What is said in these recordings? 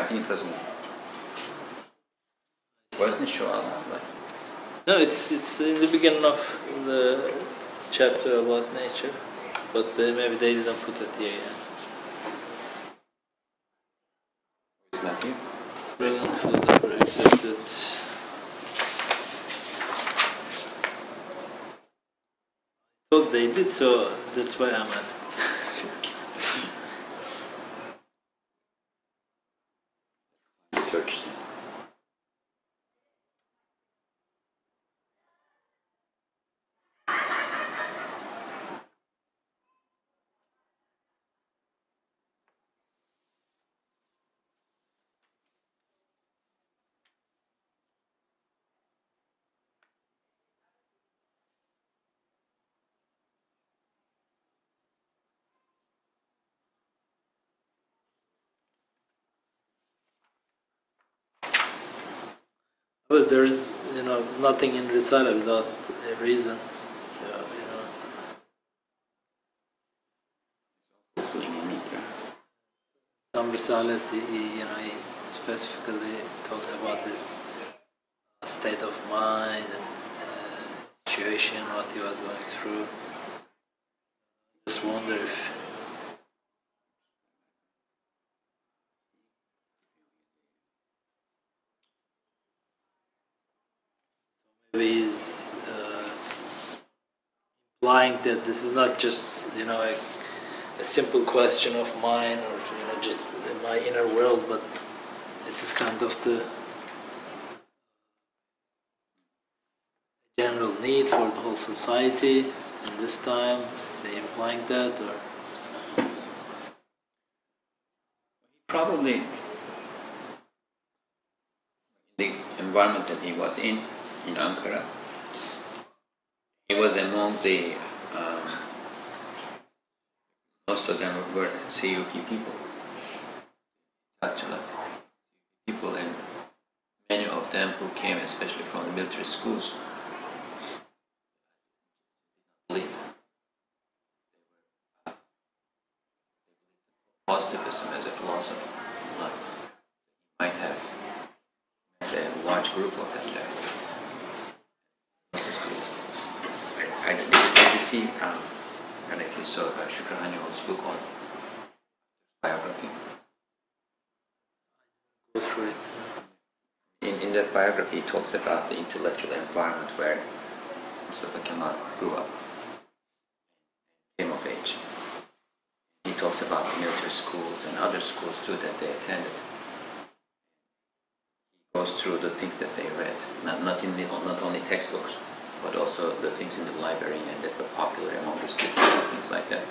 I think it wasn't sure about that. No, it's in the beginning of the chapter about nature, but maybe they didn't put it here yet. It's not here. Brilliant philosopher accepted. I thought they did, so that's why I'm asking. Turkish. But there's, nothing in Risale without a reason. Some Risales, he specifically talks about his state of mind and situation, what he was going through. Just wonder if maybe he's implying that this is not just a simple question of mine or just my inner world, but it is kind of the general need for the whole society in this time. Is he implying that, or Probably the environment that he was in Ankara, he was among the most of them were CUP people. Actually, people, and many of them who came especially from the military schools believe positivism as a philosophy. Like, might have a large group of them there. I don't know if you see, and if you saw Shukr Hanihol's book on biography. go through it? In that biography, he talks about the intellectual environment where Mustafa Kemal grew up, came of age. He talks about the military schools and other schools too that they attended. He goes through the things that they read, not only textbooks, but also the things in the library and that were popular among the students and things like that.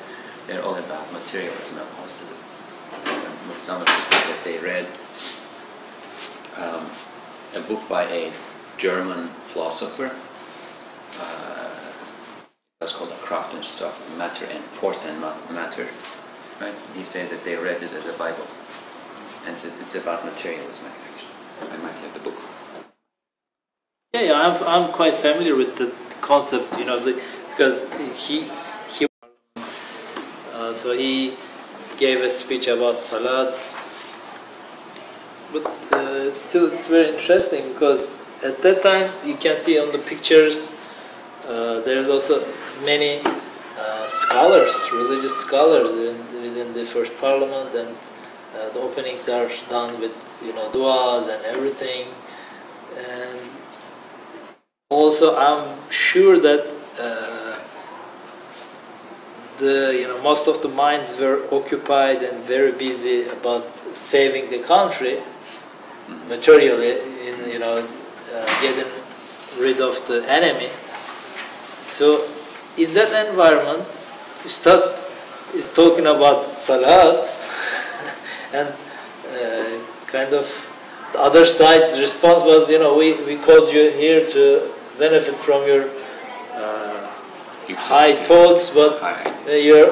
They're all about materialism and positivism. Some of the things that they read, a book by a German philosopher, it was called A Craft and Stuff, Matter and Force and Matter. Right? He says that they read this as a Bible, and it's about materialism. Actually, I might have the book. Yeah, I'm quite familiar with the concept, because so he gave a speech about Salat, but still it's very interesting because at that time you can see on the pictures there's also many scholars, religious scholars within the first parliament, and the openings are done with du'as and everything. And also I'm sure that most of the minds were occupied and very busy about saving the country materially, in getting rid of the enemy. So in that environment, Ustad is talking about Salat, and kind of the other side's response was, we called you here to benefit from your high thoughts, but you're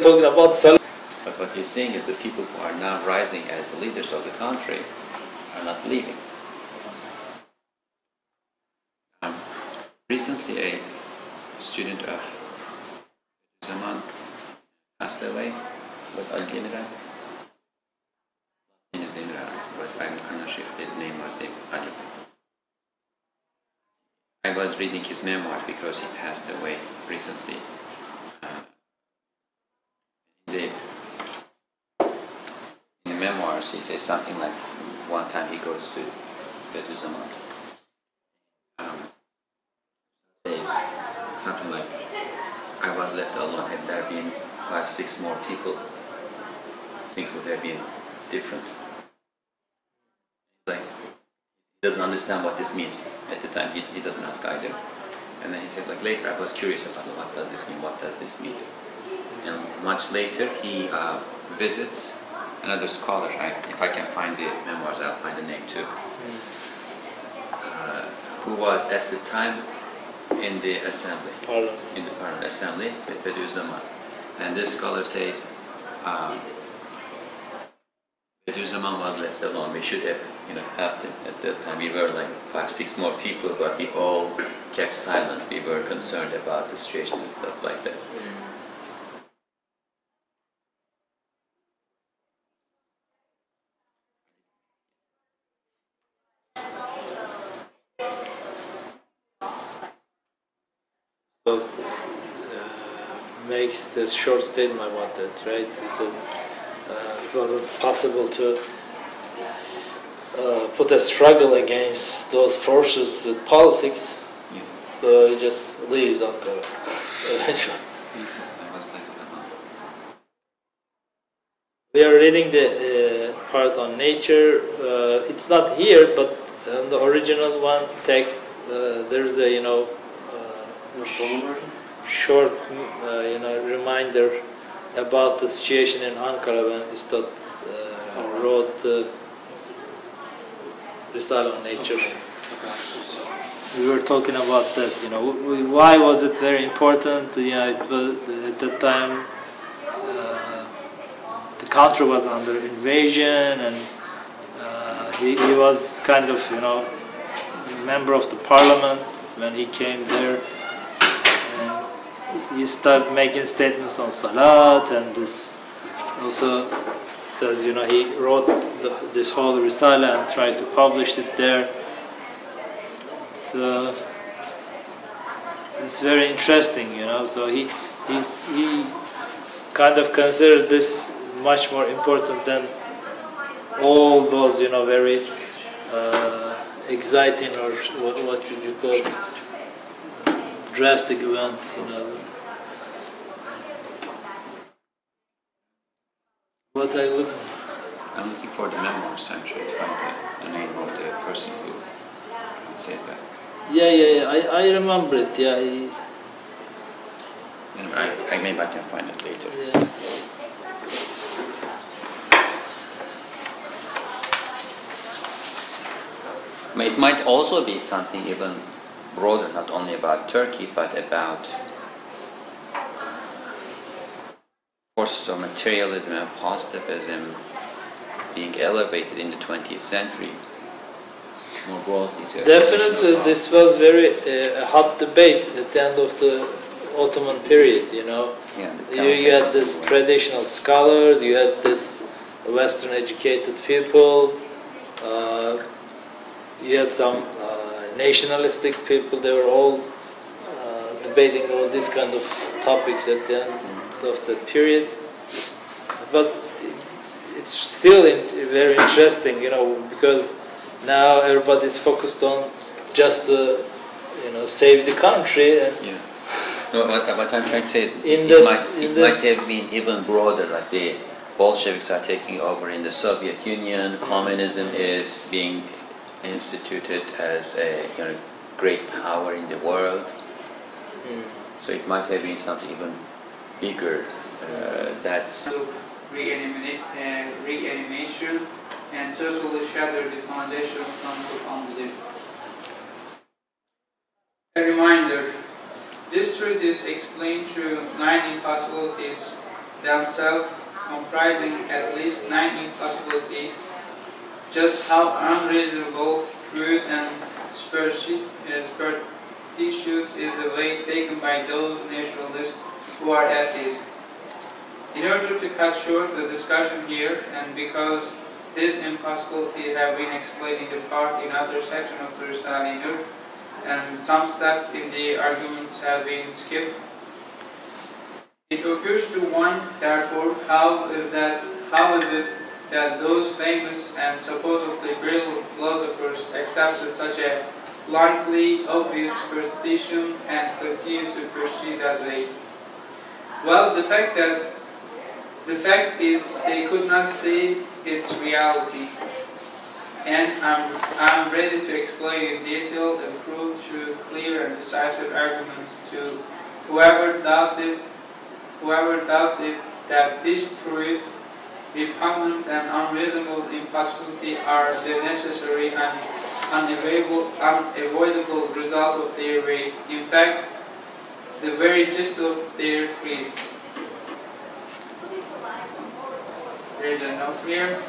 talking about Salat. But what he's saying is the people who are now rising as the leaders of the country are not leaving. Recently, a student of Zaman passed away, was Al-General. His is Demir Ali. I'm not sure if the name was Ali. I was reading his memoirs because he passed away recently. In the memoirs, he says something like, one time he goes to Bediüzzaman. Says something like, I was left alone. Had there been 5, 6 more people, things would have been different. Like, he doesn't understand what this means at the time. He doesn't ask either. And then he said, like, later I was curious about what does this mean, what does this mean? And much later he visits another scholar. If I can find the memoirs, I'll find the name too. Who was at the time in the assembly, in the parliament assembly with Bediüzzaman. And this scholar says, Bediüzzaman was left alone. We should have, helped him at that time. We were like 5, 6 more people, but we all kept silent. We were concerned about the situation and stuff like that. Makes a short statement about that, right? He says it wasn't possible to put a struggle against those forces with politics, so he just leaves Ankara eventually. We are reading the part on nature. It's not here, but in the original one text, there's a short reminder about the situation in Ankara when Ustad wrote Risale on nature. We were talking about that, why was it very important? It was, at that time the country was under invasion, and he was kind of member of the parliament when he came there. He started making statements on Salat, and this also says, he wrote this whole Risale and tried to publish it there. So it's very interesting, So he kind of considered this much more important than all those, very exciting, or what should you call it, drastic events, What I look? I'm looking for the memoirs. I'm trying to find the name of the person who says that. Yeah. I remember it. Yeah. Maybe I can find it later. Yeah. It might also be something even broader, not only about Turkey, but about forces of materialism and positivism being elevated in the 20th century more broadly. Definitely, this was very hot debate at the end of the Ottoman period. Yeah, you had this traditional scholars, you had this Western educated people, you had some nationalistic people. They were all debating all these kind of topics at the end of that period, but it's still very interesting, because now everybody's focused on just save the country. And yeah. No, what I'm trying to say is it might have been even broader. Like the Bolsheviks are taking over in the Soviet Union. Communism is being instituted as a great power in the world. So it might have been something even bigger. That's reanimation and totally shatter the foundations from unbelief. A reminder, this truth is explained through 9 impossibilities themselves, comprising at least 9 impossibilities. Just how unreasonable, crude, and superstitious is the way taken by those naturalists who are atheists. In order to cut short the discussion here, and because this impossibility have been explained in the part in other section of the Risale-i, and some steps in the arguments have been skipped. It occurs to one, therefore, how is it that those famous and supposedly brilliant philosophers accepted such a bluntly obvious superstition and continue to pursue that way? Well, the fact is they could not see its reality, and I'm ready to explain in detail and prove through clear and decisive arguments to whoever doubted that this proof, repugnant and unreasonable impossibility are the necessary and unavoidable result of their way. In fact, the very gist of their creed. There's a note here.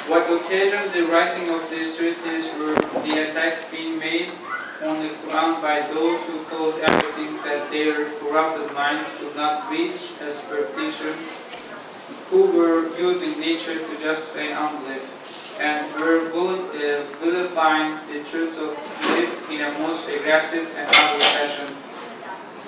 What occasioned the writing of these treatises were the attacks being made on the Qur'an by those who caused everything that their corrupted minds could not reach as superstition, who were using nature to justify unbelief, and were vilifying the truths of belief in a most aggressive and ugly fashion.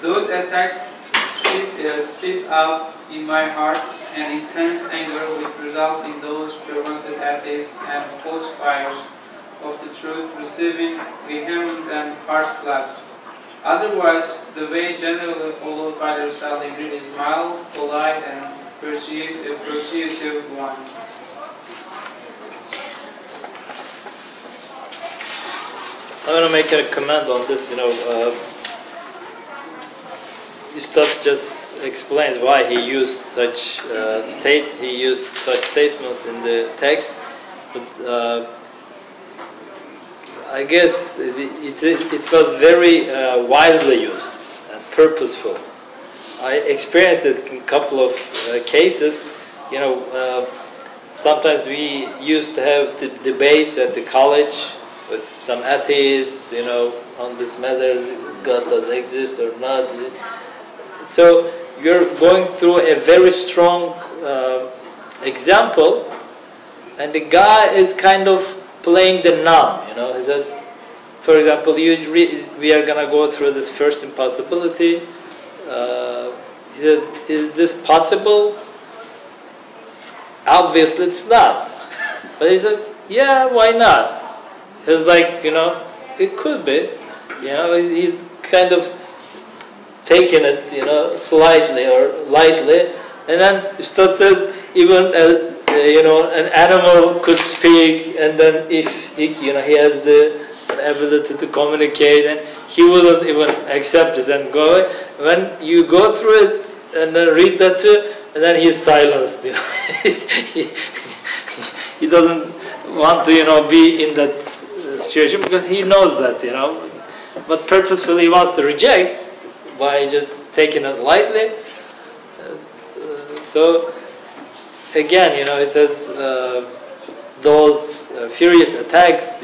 Those attacks split out in my heart an intense anger which results in those perverted atheists and falsifiers of the truth receiving vehement and harsh slaps. Otherwise, the way generally followed by the Risale-i is mild, polite, and persuasive one. I want to make a comment on this. Ustad just explains why he used such statements in the text, but I guess it was very wisely used and purposeful. I experienced it in a couple of cases. Sometimes we used to have the debates at the college with some atheists, on this matter, God does exist or not. So you're going through a very strong example, and the guy is kind of playing the numb. He says, for example, we are gonna go through this first impossibility. He says, is this possible? Obviously it's not. But he said, yeah, why not? He's like, it could be. He's kind of taking it, slightly or lightly. And then Ustad says, even an animal could speak, and then if he has the ability to communicate, and he wouldn't even accept this and go away. When you go through it and then read that too, and then he's silenced. He doesn't want to, be in that situation because he knows that, but purposefully he wants to reject by just taking it lightly. So again, he says those furious attacks,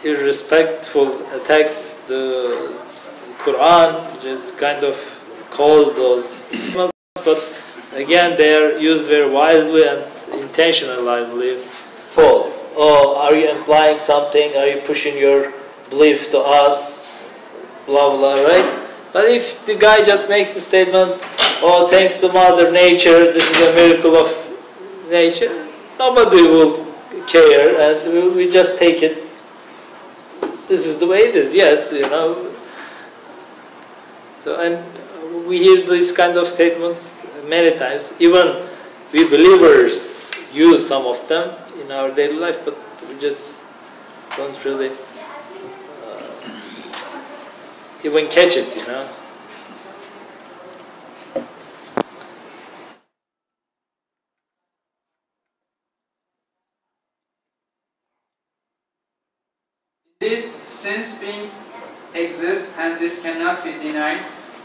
irrespectful attacks, the Qur'an just kind of calls those symbols, but again they are used very wisely and intentionally, I believe. False. Oh, are you implying something? Are you pushing your belief to us? Blah blah, right? But if the guy just makes the statement, oh, thanks to Mother Nature, this is a miracle of nature, nobody will care, and we just take it. This is the way it is, yes, So, and we hear these kind of statements many times. Even we believers use some of them in our daily life, but we just don't really even catch it, Indeed, since beings exist and this cannot be denied,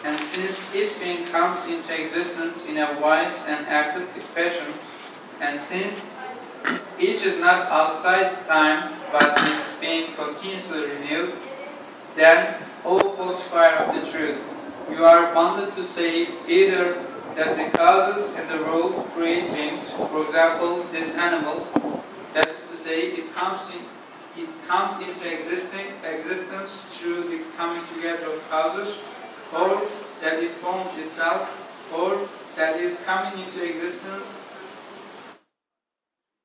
and since each being comes into existence in a wise and artistic fashion, and since each is not outside time but is being continuously renewed, then, O falsifier of the truth, you are bounded to say either that the causes in the world create beings. For example, this animal, that is to say, it comes into existence through the coming together of causes, or that it forms itself, or that is coming into existence.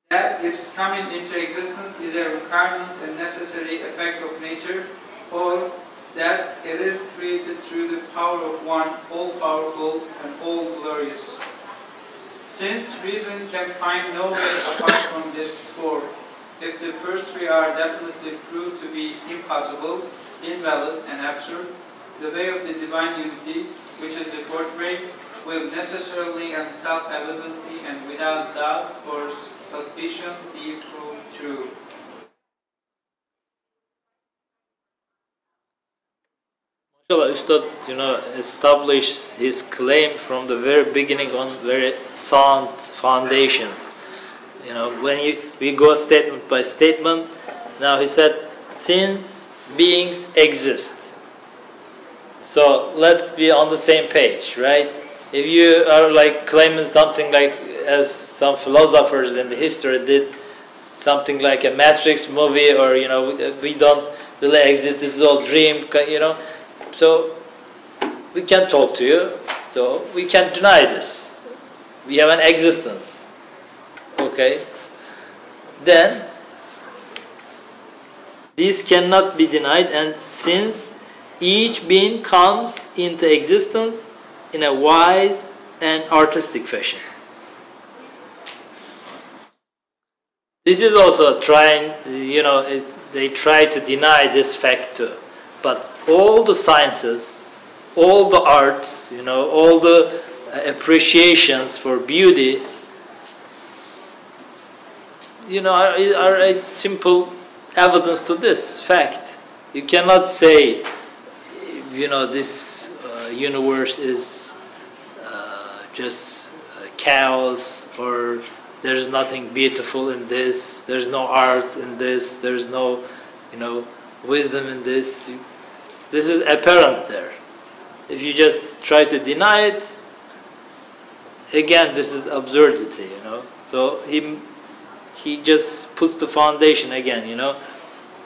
That its coming into existence is a requirement and necessary effect of nature, or that it is created through the power of one, all-powerful and all-glorious. Since reason can find no way apart from this four, if the first three are definitely proved to be impossible, invalid and absurd, the way of the divine unity, which is the fourth way, will necessarily and self-evidently and without doubt or suspicion be proved true. Mashallah, Ustad, established his claim from the very beginning on very sound foundations. When we go statement by statement, now he said, since beings exist. So let's be on the same page, right? If you are like claiming something like, as some philosophers in the history did, something like a Matrix movie, or we don't really exist, this is all dream, so we can't talk to you, so we can't deny this. We have an existence. Okay? Then this cannot be denied, and since each being comes into existence in a wise and artistic fashion. This is also trying, they try to deny this fact too. But all the sciences, all the arts, all the appreciations for beauty, are a simple evidence to this fact. You cannot say, this universe is just chaos, or there's nothing beautiful in this, there's no art in this, there's no, wisdom in this. This is apparent there. If you just try to deny it, again, this is absurdity, So he just puts the foundation again,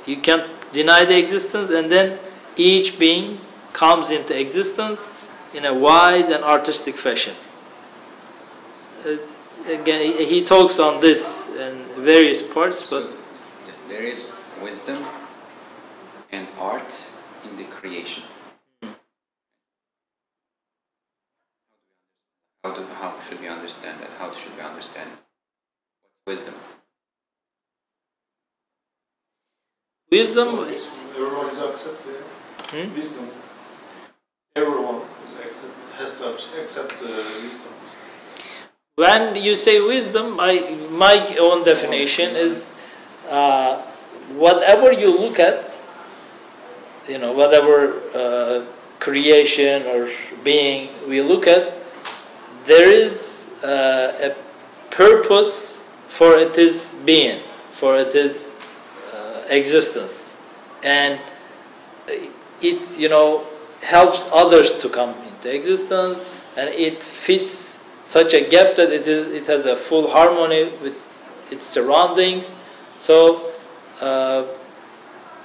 You can't deny the existence, and then each being comes into existence in a wise and artistic fashion. Again, he talks on this in various parts, but so there is wisdom and art in the creation. How should we understand that? How should we understand what's wisdom? Wisdom. Everyone is accepted. Wisdom. Everyone has to accept wisdom. When you say wisdom, my own definition is whatever you look at, whatever creation or being we look at, there is a purpose for its being, for its existence, and it helps others to come into existence, and it fits such a gap that it has a full harmony with its surroundings. So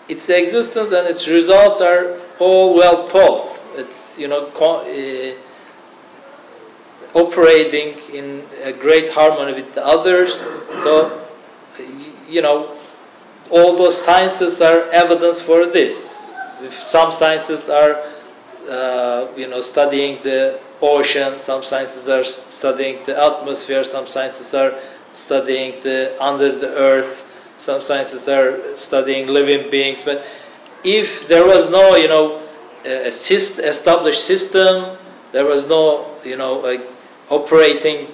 its existence and its results are all well thought. It's operating in a great harmony with the others. So all those sciences are evidence for this. If some sciences are studying the ocean, some sciences are studying the atmosphere, some sciences are studying the under the earth, some sciences are studying living beings. But if there was no established system, there was no operating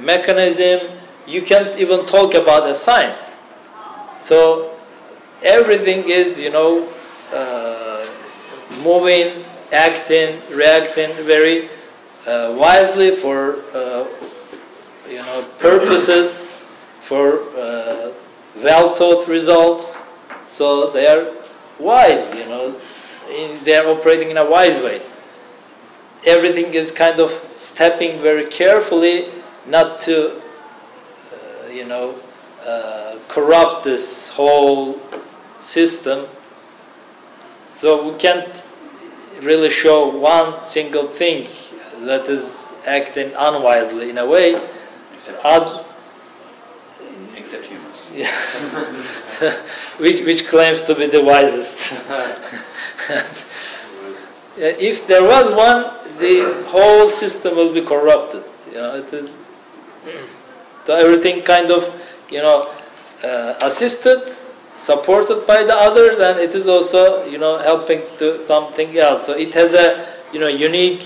mechanism, you can't even talk about a science. So everything is moving, acting, reacting very wisely for purposes, for well thought results. So they are wise, they are operating in a wise way. everything is kind of stepping very carefully not to, corrupt this whole system. So we can't really show one single thing that is acting unwisely in a way. Except humans. Yeah. which claims to be the wisest. If there was one, the whole system will be corrupted. It is. So everything kind of, assisted, supported by the others, and it is also, helping to something else. So it has a, unique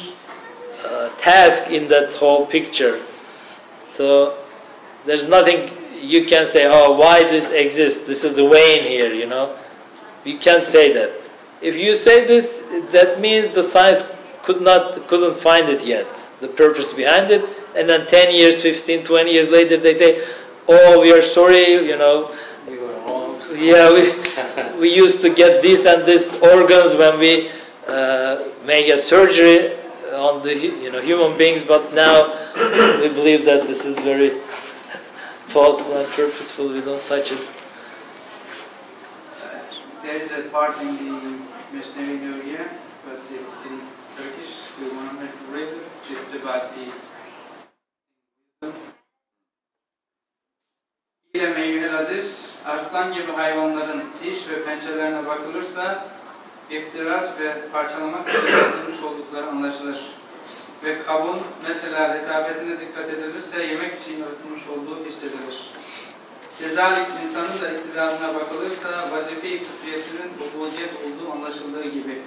task in that whole picture. So there's nothing you can say, oh, why this exists? This is the way in here, You can't say that. If you say this, that means the science couldn't find it yet, the purpose behind it. And then 10 years, 15, 20 years later, they say, oh, we are sorry, We were wrong. Yeah, we used to get this and this organs when we make a surgery on the human beings, but now we believe that this is very thoughtful and purposeful. We don't touch it. There is a part in the Mesnevi Nuriye, but it's in Turkish. We want to read it. It's about the İlem eyyühel aziz, arslan gibi hayvanların diş ve pençelerine bakılırsa iftiraz ve parçalamak için yaratılmış oldukları anlaşılır. Ve kabın mesela rekabetine dikkat edilirse yemek için yaratılmış olduğu hissedilir. Kezalik insanın da iktidadına bakılırsa vazife-i fıtriyesinin ubudiyet olduğu anlaşıldığı gibi.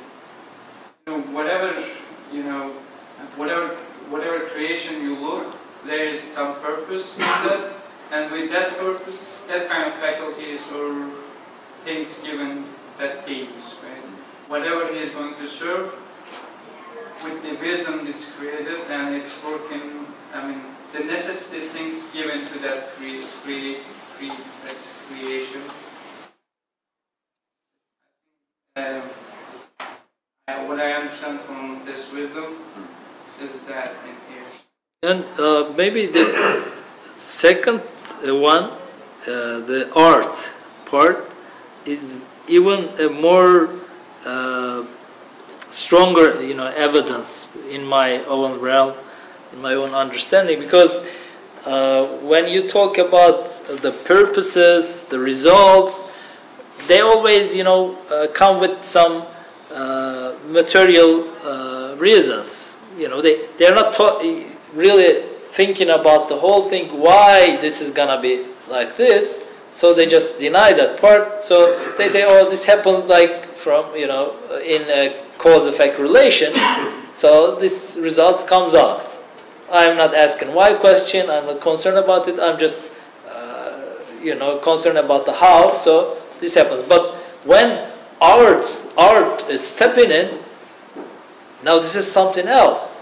Whatever creation you look, there is some purpose in that, and with that purpose, that kind of faculties or things given that beings, right? Whatever he is going to serve, with the wisdom that's created and it's working, the necessary things given to that creation. What I understand from this wisdom is that in here. And maybe the second one, the art part, is even a more stronger, evidence in my own realm, in my own understanding, because when you talk about the purposes, the results, they always, come with some material reasons. They're not really thinking about the whole thing, why this is gonna be like this. So they just deny that part. So they say, oh, this happens like from, in a cause-effect relation. So this results comes out. I'm not asking why question. I'm not concerned about it. I'm just, concerned about the how. So this happens. But when art is stepping in, now this is something else.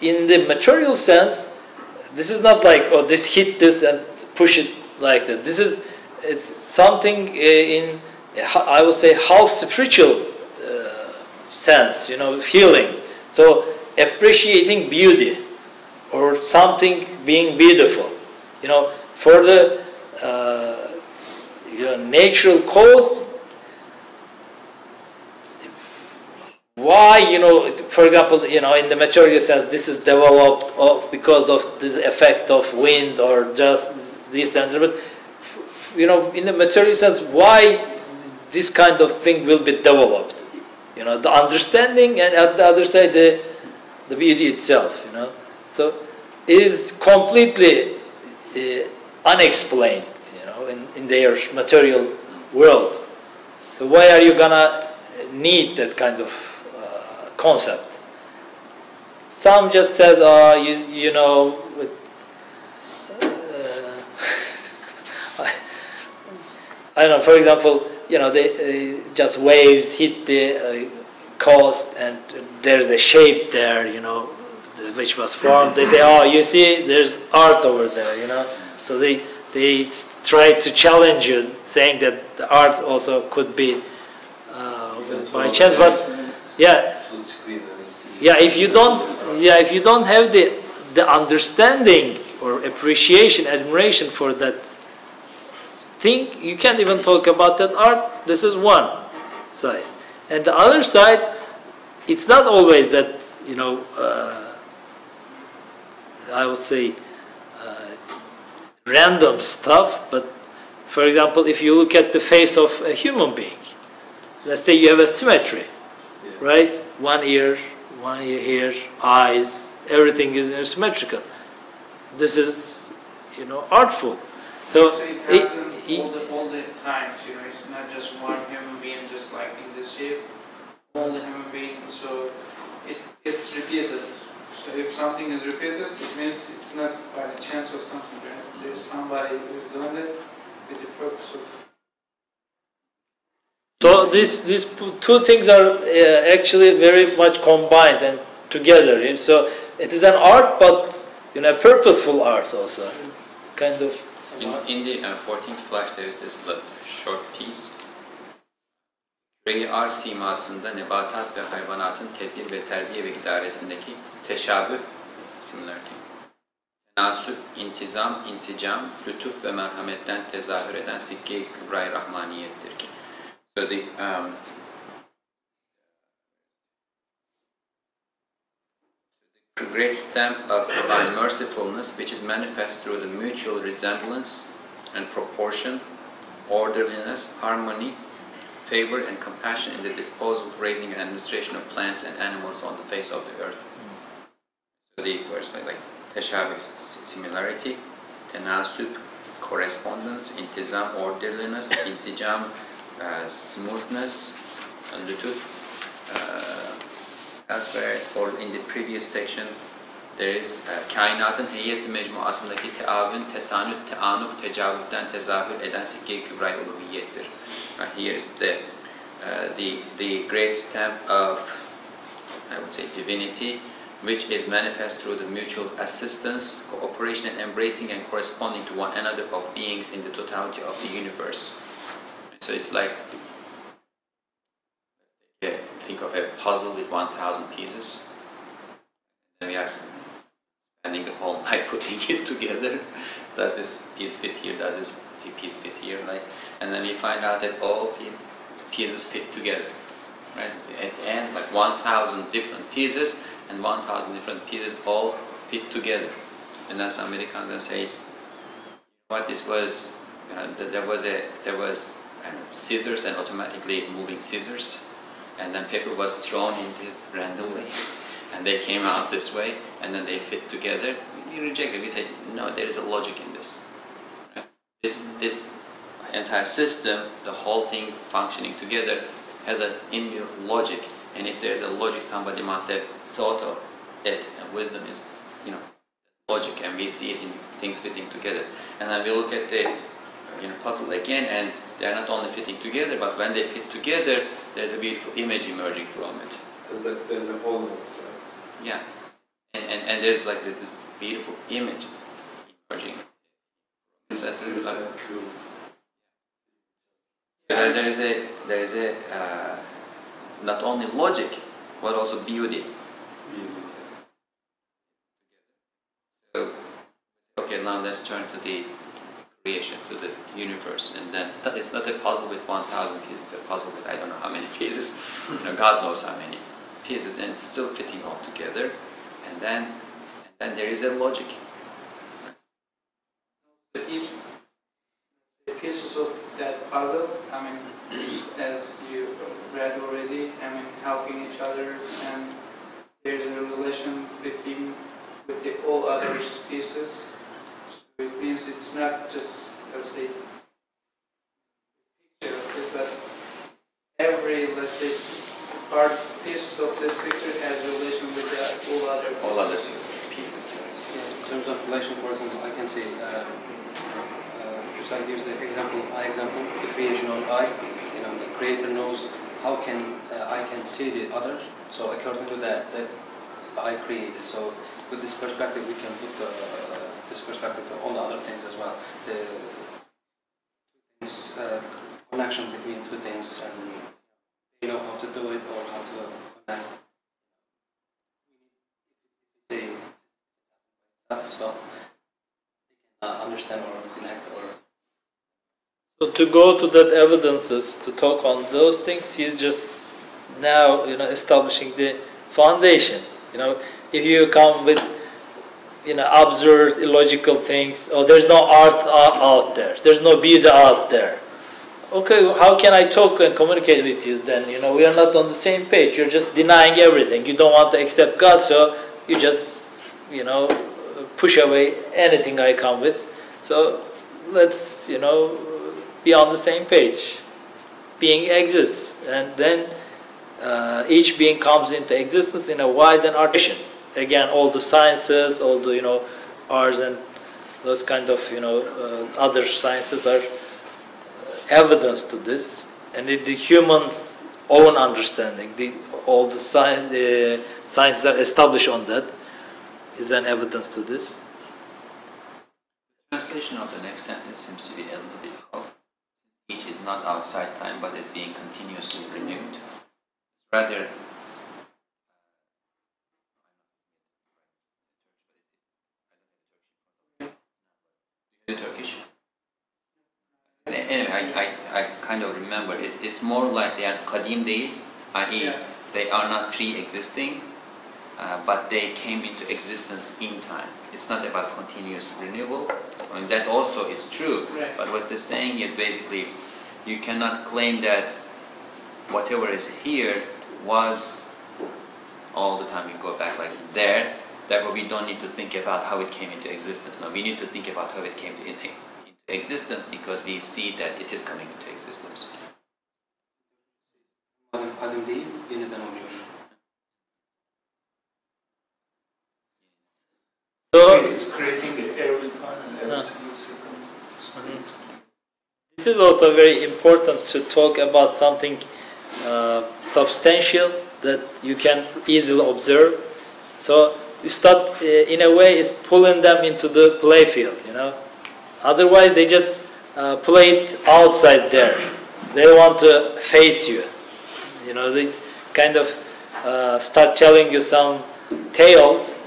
In the material sense, this is not like, oh, this hit this and push it like that. It's something in, I would say, half spiritual sense, feeling. So appreciating beauty or something being beautiful. For the natural cause, why, for example, in the material sense, this is developed because of this effect of wind or just this and that. But, in the material sense, why this kind of thing will be developed? The understanding, and at the other side, the beauty itself, So it is completely unexplained, in their material world. So why are you gonna need that kind of concept? Some just says, I don't know, for example, just waves hit the coast and there's a shape there, which was formed. They say, oh, you see, there's art over there, So they try to challenge you, saying that the art also could be by chance, but yeah. full screen and you see. Yeah, if you don't have the understanding or appreciation, admiration for that thing, you can't even talk about that art. This is one side. And the other side, it's not always that, you know, I would say random stuff, but for example, if you look at the face of a human being, let's say you have a symmetry, right? One ear here, eyes, everything is symmetrical. This is, you know, artful. So it happens all the times, you know, it's not just one human being just like in this shape, all the human beings, so it's repeated. So if something is repeated, it means it's not by the chance of something, right? There's somebody who's doing it with the purpose of. So these two things are actually very much combined and together. And so it is an art, but, you know, a purposeful art also. It's kind of. In the 14th flash there is this short piece. Küre-i arz simasında nebatat ve hayvanatın tedbir ve terbiye ve idaresindeki teşabüh, similarity, tenasüp, intizam, insicam, lütuf ve merhametten tezahür eden sikke-i kıbra-i rahmaniyettir ki. So the great stamp of divine mercifulness, which is manifest through the mutual resemblance and proportion, orderliness, harmony, favor and compassion in the disposal, raising and administration of plants and animals on the face of the earth. So the words like teshabih, similarity, tenasub, correspondence, intizam, orderliness, insijam, smoothness, and lutuf. Elsewhere, or in the previous section, there is kainatın heyeti mecmuasındaki teavün, tesanüt, teanuk, tecavütten tezahür eden sikke-i kübra-i uluhiyettir. Here is the great stamp of, I would say, divinity, which is manifest through the mutual assistance, cooperation, and embracing and corresponding to one another of beings in the totality of the universe. So it's like, think of a puzzle with 1,000 pieces. And we are spending the whole night putting it together. Does this piece fit here? Does this piece fit here? Like, and then we find out that all pieces fit together. Right? At the end, like 1,000 different pieces, and 1,000 different pieces all fit together. And then somebody comes and says, "What this was? There was scissors and automatically moving scissors." And then paper was thrown into it randomly, and they came out this way, and then they fit together. We reject it. We say, no, there is a logic in this. Right? This entire system, the whole thing functioning together, has an inbuilt logic. And if there is a logic, somebody must have thought of it. And wisdom is, you know, logic, and we see it in things fitting together. And then we look at the puzzle again, and they are not only fitting together, but when they fit together, there's a beautiful image emerging from it. There's a wholeness, right? Yeah, and there's like this beautiful image emerging. There is a not only logic, but also beauty. So, okay, now let's turn to the creation, to the universe, and then it's not a puzzle with 1,000 pieces, it's a puzzle with I don't know how many pieces, God knows how many pieces, and it's still fitting all together, and then there is a logic. Each pieces of that puzzle, I mean, as you read already, I mean, helping each other, and there's a relation between with the all other pieces. It means it's not just, let's say, picture of it, but every, let's say, pieces of this picture has relation with the all other Pieces. Yes. Yeah, in terms of relation, for example, I can say, Risale gives the example, the creation of I. You know, the creator knows how can I can see the other. So according to that I created. So with this perspective, we can put this perspective to all the other things as well. The things, connection between two things, and you know how to do it or how to connect. stuff, so they can understand or connect or. So to go to that evidences, to talk on those things, he's just now, establishing the foundation. If you come with, absurd, illogical things, oh, there's no art out there, there's no beauty out there. Okay, how can I talk and communicate with you then? We are not on the same page. You're just denying everything. You don't want to accept God, so you just, push away anything I come with. So let's, be on the same page. Being exists, and then each being comes into existence in a wise and artificial. Again, all the sciences, all the arts and those kind of other sciences are evidence to this, and the human's own understanding, all the sciences are established on that, is an evidence to this. Translation of the next sentence seems to be a little bit off. Each is not outside time, but is being continuously renewed. Rather, the Turkish. Anyway, I kind of remember it. It's more like they are kadim değil, i.e. they are not pre-existing, but they came into existence in time. It's not about continuous renewal. I mean, that also is true, but what they're saying is basically you cannot claim that whatever is here was all the time. You go back like there, that way we don't need to think about how it came into existence. No, we need to think about how it came into existence, because we see that it is coming into existence. Kadim değil, yeniden oluyor. So it's creating it every time and every single second. this is also very important to talk about something substantial that you can easily observe. So you start, in a way, is pulling them into the play field, Otherwise, they just play it outside there. They want to face you. They kind of start telling you some tales.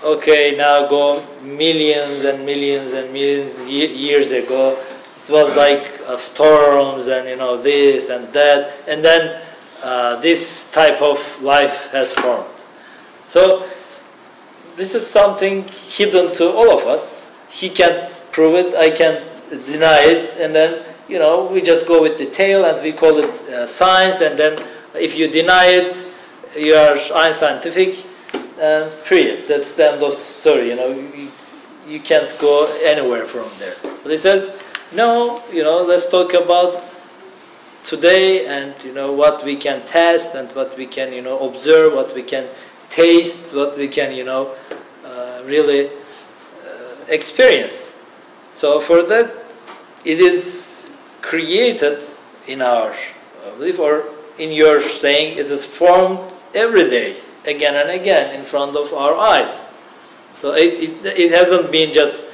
Okay, now go millions and millions and millions years ago. It was like storms and this and that, and then this type of life has formed. So this is something hidden to all of us. He can't prove it, I can't deny it, and then we just go with the tale and we call it science, and then if you deny it, you are unscientific, and period. That's the end of the story. You can't go anywhere from there. But he says, no, let's talk about today, and what we can test, and what we can observe, what we can taste, what we can really experience. So for that, it is created in our belief, or in your saying, it is formed every day, again and again, in front of our eyes. So it hasn't been just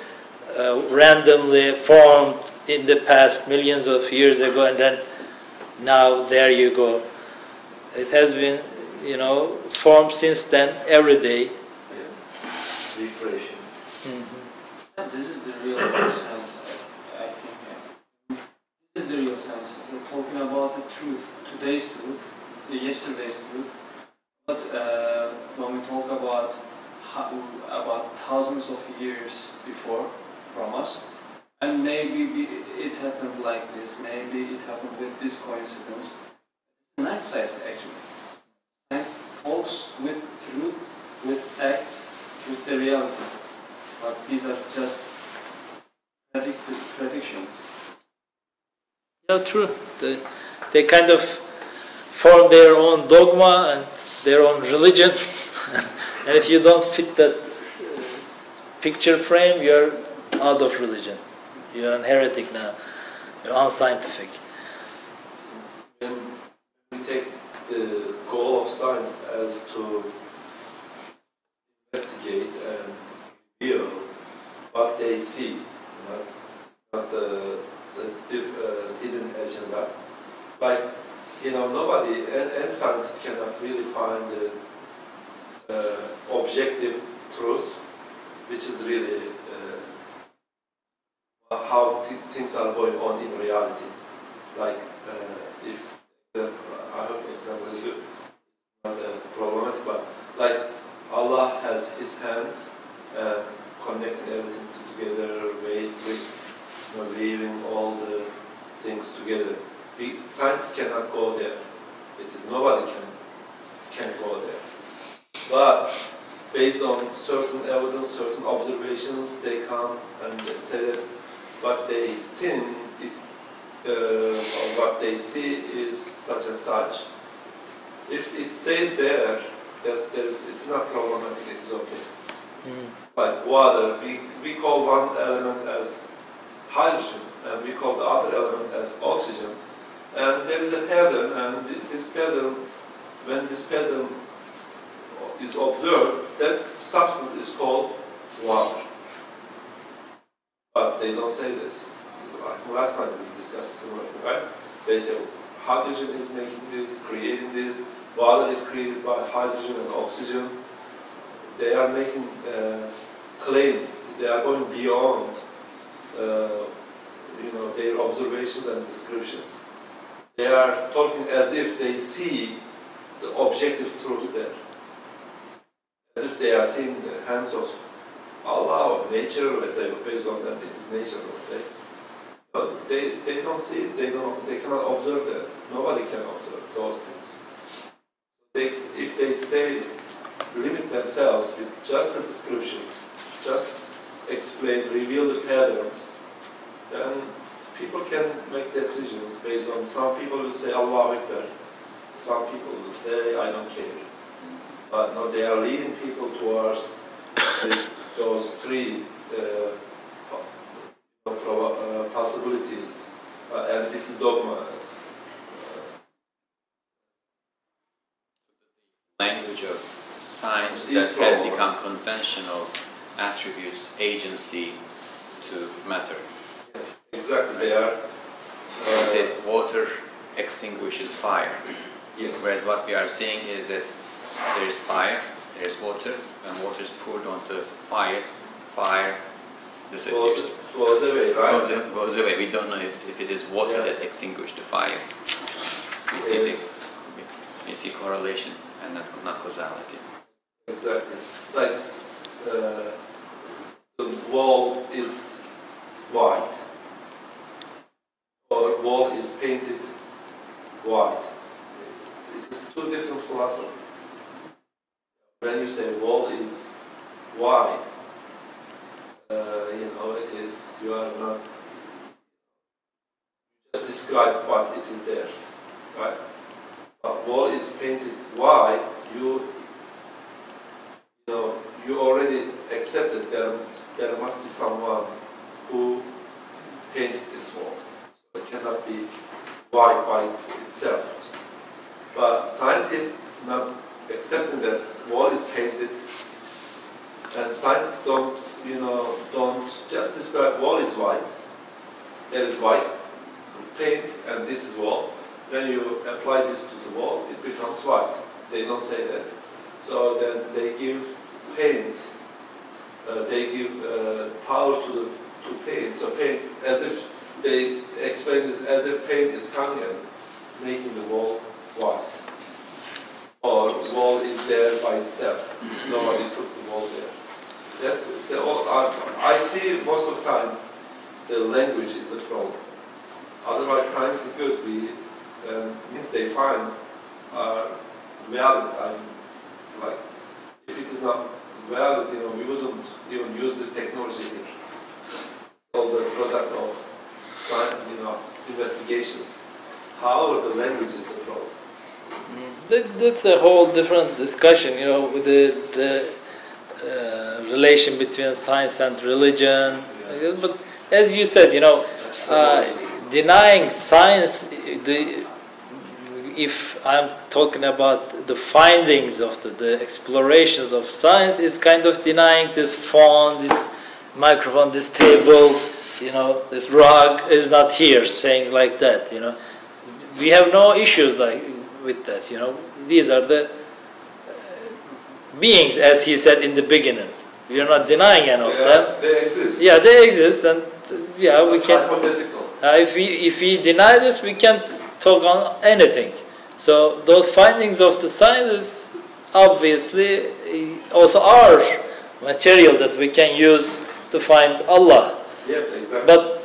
randomly formed in the past millions of years ago, and then now there you go. It has been, formed since then, every day. Refreshing. This is the real sense, I think. This is the real sense. We're talking about the truth, today's truth, the yesterday's truth. But when we talk about thousands of years before from us, and maybe it happened like this, maybe it happened with this coincidence. It's not science, actually. Science talks with truth, with acts, with the reality. But these are just predictions. Yeah, true. They kind of form their own dogma and their own religion. And if you don't fit that picture frame, you're out of religion. You're a heretic now. You're unscientific. When we take the goal of science as to investigate and reveal what they see, not the hidden agenda. Like, nobody, and scientists cannot really find the objective truth which is really how things are going on in reality. Like if I hope the example is good, not problematic, but like Allah has His hands connecting everything together, weaving all the things together. Scientists cannot go there. Nobody can go there. But based on certain evidence, certain observations, they come and they say that what they think or what they see is such and such. If it stays there, it's not problematic, it is okay. Like water, we call one element as hydrogen, and we call the other element as oxygen. And there is a pattern, and this pattern, when this pattern is observed, that substance is called water. But they don't say this. Last time we discussed similar thing, right? They say hydrogen is making this, creating this, water is created by hydrogen and oxygen. They are making claims. They are going beyond their observations and descriptions. They are talking as if they see the objective truth there. As if they are seeing the hands of Allah or nature, let's say, based on that it is nature, let's say. But they don't see it, they cannot observe that. Nobody can observe those things. If they limit themselves with just the descriptions, just explain, reveal the patterns, then people can make decisions based on, some people will say Allah Akbar, some people will say I don't care. But no, they are leading people towards those three possibilities, and this is dogma. Language of science that has become conventional attributes agency to matter. Yes, exactly. They are. It says water extinguishes fire. Yes. Whereas what we are seeing is that there is fire, there is water, and water is poured onto fire, fire disappears. Goes away, right? Goes away. We don't know if it is water that extinguished the fire. We see correlation and not causality. Exactly. Like the wall is white, or wall is painted white. It is two different philosophies. When you say wall is white, it is, you are not just describe what it is there, right? But wall is painted white, you already accepted there must be someone who painted this wall. So it cannot be white by itself. But scientists not accepting that wall is painted, and scientists don't just describe wall is white. There is white paint, and this is wall. When you apply this to the wall, it becomes white. They don't say that. So then they give paint. They give power to paint. So paint, as if they explain this as if paint is coming and making the wall white. Or the wall is there by itself. Nobody put the wall there. I see most of the time the language is the problem. Otherwise, science is good. Means they find valid. Like if it is not valid, we wouldn't even use this technology here. All the product of science, investigations. However, the language is the problem. That's a whole different discussion, with the relation between science and religion. But as you said, denying science, if I'm talking about the findings of the explorations of science, is kind of denying this phone, this microphone, this table, this rug is not here, saying like that, We have no issues with that, These are the beings, as he said in the beginning. We are not denying any of them. They exist. Yeah, they exist, and yeah, we can. Hypothetical. If we deny this, we can't talk on anything. So those findings of the sciences obviously also are material that we can use to find Allah. Yes, exactly. But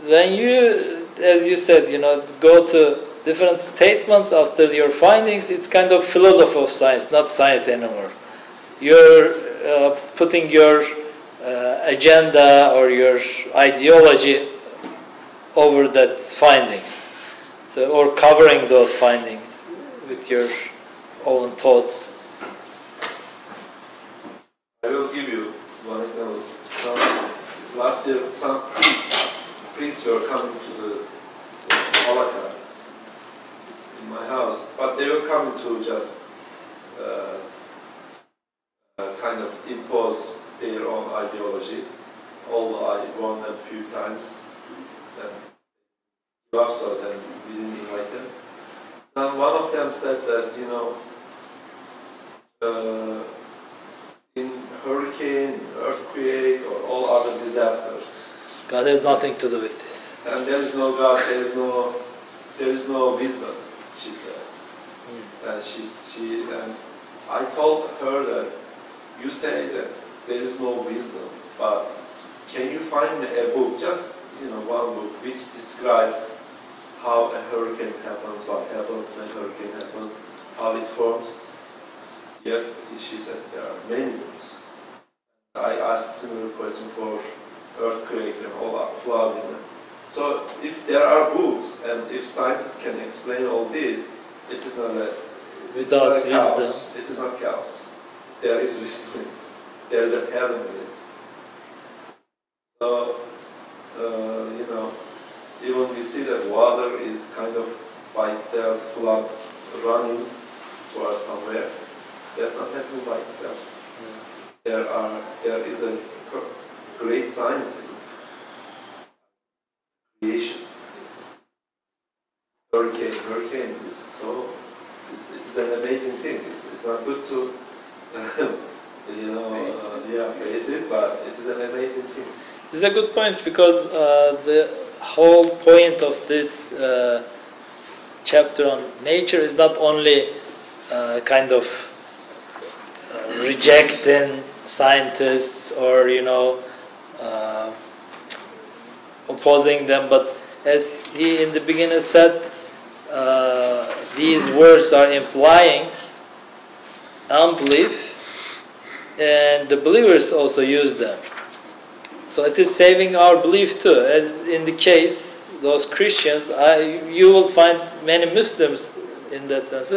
when you, as you said, go to different statements after your findings, it's kind of philosophy of science, not science anymore. You're putting your agenda or your ideology over that findings, so, or covering those findings with your own thoughts. I will give you one example. Last year, some priests were coming to the Malacca in my house, but they were coming to just kind of impose their own ideology. Although I warned them a few times, then so then we didn't invite them. Then one of them said that, in hurricane, earthquake, or all other disasters, God has nothing to do with this. and there is no God, there is no wisdom, she said. And I told her that you say that there is no wisdom, but can you find a book, just one book, which describes how a hurricane happens, what happens when a hurricane happens, how it forms? Yes, she said there are many books. I asked similar question for earthquakes and all that flooding. So if there are books and if scientists can explain all this, it is not a Without chaos. wisdom. It is not chaos. There is wisdom. There is a heaven in it. So even we see that water is kind of by itself flood running towards somewhere. That's not happening by itself. There is a great science in creation. Hurricane is it is an amazing thing. It's not good to face it, but it is an amazing thing. This is a good point, because the whole point of this chapter on nature is not only kind of rejecting scientists or opposing them, but as he in the beginning said, these words are implying unbelief, and the believers also use them. So it is saving our belief too. As in the case, those Christians, you will find many Muslims in that sense.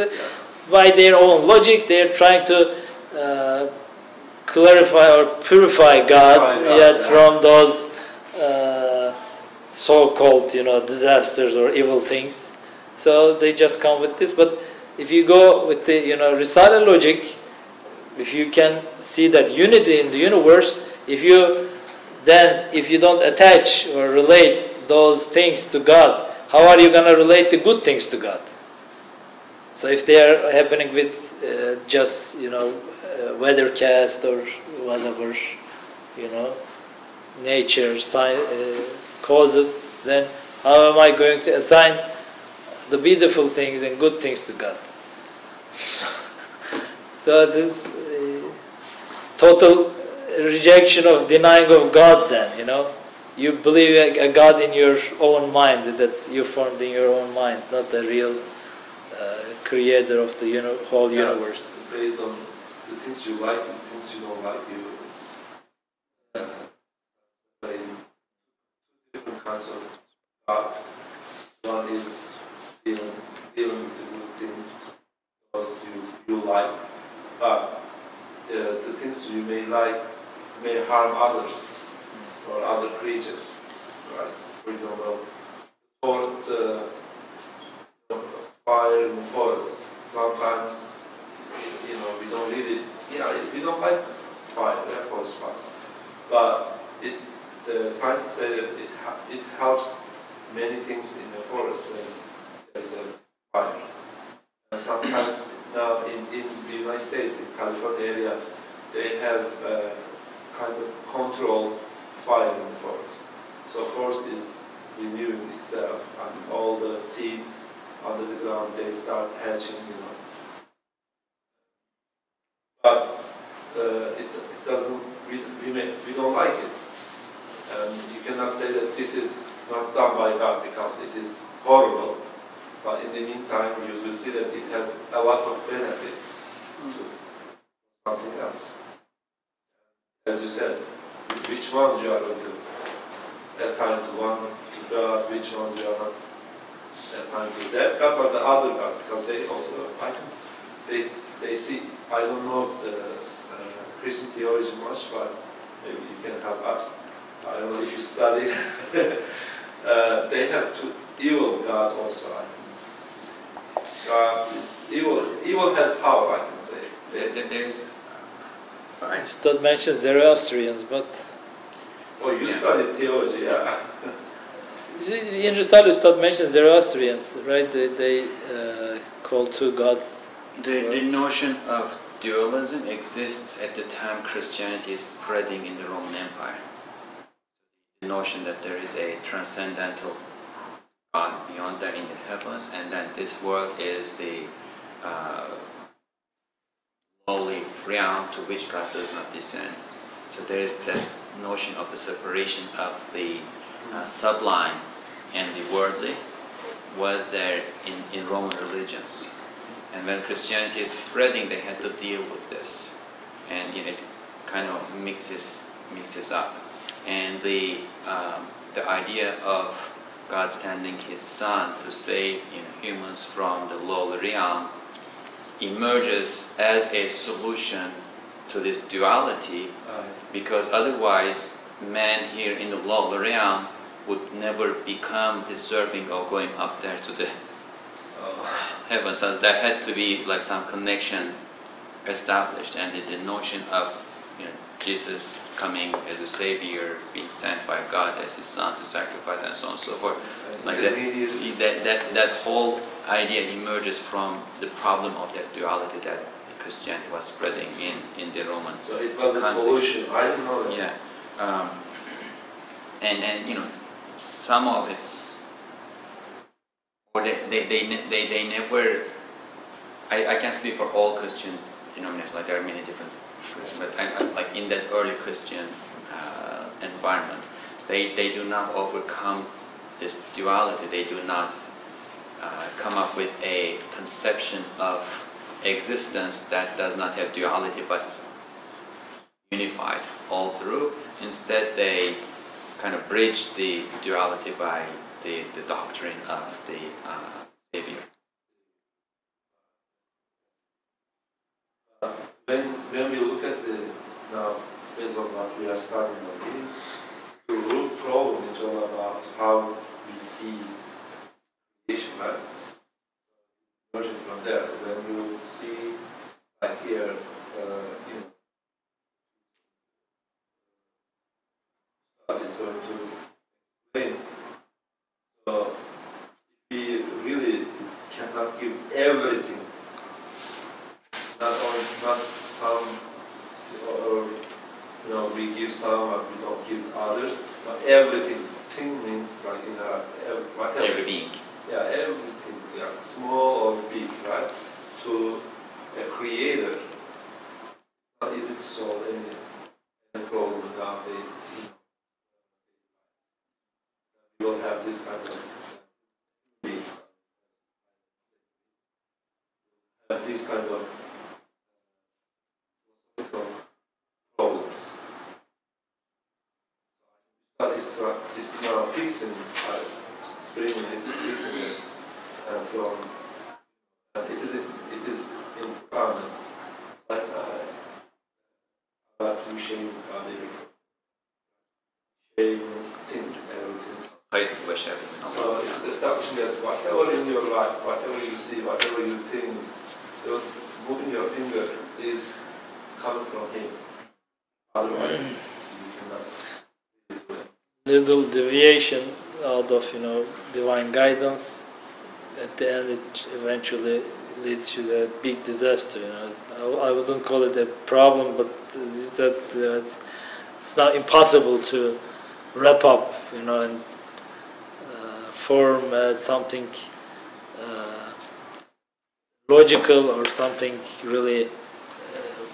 By their own logic, they are trying to clarify or purify God, from those so-called disasters or evil things. So they just come with this. But if you go with the Risale logic, if you can see that unity in the universe, if you don't attach or relate those things to God, how are you going to relate the good things to God? So if they are happening with just weathercast or whatever, nature causes, then how am I going to assign the beautiful things and good things to God? So this total rejection of denying of God, then you believe a God in your own mind, that you formed in your own mind, not the real creator of the whole universe. Based on the things you like and the things you don't like, it's different kinds of gods. One is dealing with the good things, those you like, but the things you may like may harm others or other creatures. Right? For example, fire in the forest. Sometimes, we don't really, we don't like fire, forest fire. But the scientists say that it helps many things in the forest when there is a fire. And sometimes now in the United States, in California area, they have kind of control fire in the forest. So forest is renewing itself, and all the seeds under the ground, they start hatching, you know. But it doesn't, we don't like it. And you cannot say that this is not done by God because it is horrible. But in the meantime, you will see that it has a lot of benefits to something else. As you said, which ones you are going to assign to one to God, which ones you are not assigned to that God or the other God, because they also, they see, I don't know the Christian theology much, but maybe you can help us. I don't know if you study. They have two evil God also, I think. God is evil. Evil has power, I can say. There's That mentions Zoroastrians, but Oh, you studied theology, yeah. in Risale Ustad mentions Zoroastrians, right? They call two gods. the notion of dualism exists at the time Christianity is spreading in the Roman Empire. The notion that there is a transcendental God beyond that in the heavens, and then this world is the lowly realm to which God does not descend. So there is that notion of the separation of the sublime and the worldly was there in Roman religions. And when Christianity is spreading, they had to deal with this, and it kind of mixes up. And the idea of God sending His Son to save humans from the lowly realm emerges as a solution to this duality, because otherwise man here in the lowly realm would never become deserving of going up there to the heaven. So there had to be like some connection established, and the notion of Jesus coming as a savior, being sent by God as His Son to sacrifice, and so on and so forth. Like that whole idea emerges from the problem of that duality that Christianity was spreading in the Roman. So it was a context. solution. I didn't know that. Yeah, and some of it's, or they never. I can't speak for all Christian denominations. Like there are many different, but like in that early Christian environment, they do not overcome this duality. They do not come up with a conception of existence that does not have duality but unified all through. Instead, they kind of bridge the duality by the doctrine of the Savior. When we look at the, now, based on what we are studying already, the root problem is all about how we see creation, right? Emerging from there, when you see, like here, is going to explain. So, if we really cannot give everything, not some, or we give some and we don't give others, but everything. Thing means like whatever. Every being. Yeah, everything, yeah, small or big, right? To a creator, it's not easy to solve any problem without we will have this kind of needs, have this kind of problems. But it's now fixing, bringing it, fixing it from. It is in Qur'an, like about to shame shame means think everything. So it's establishing that whatever in your life, whatever you see, whatever you think, moving your finger is coming from Him. Otherwise, you cannot. Little deviation out of divine guidance, at the end it eventually leads to a big disaster. I wouldn't call it a problem, but it's now impossible to wrap up, you know, and form something logical or something really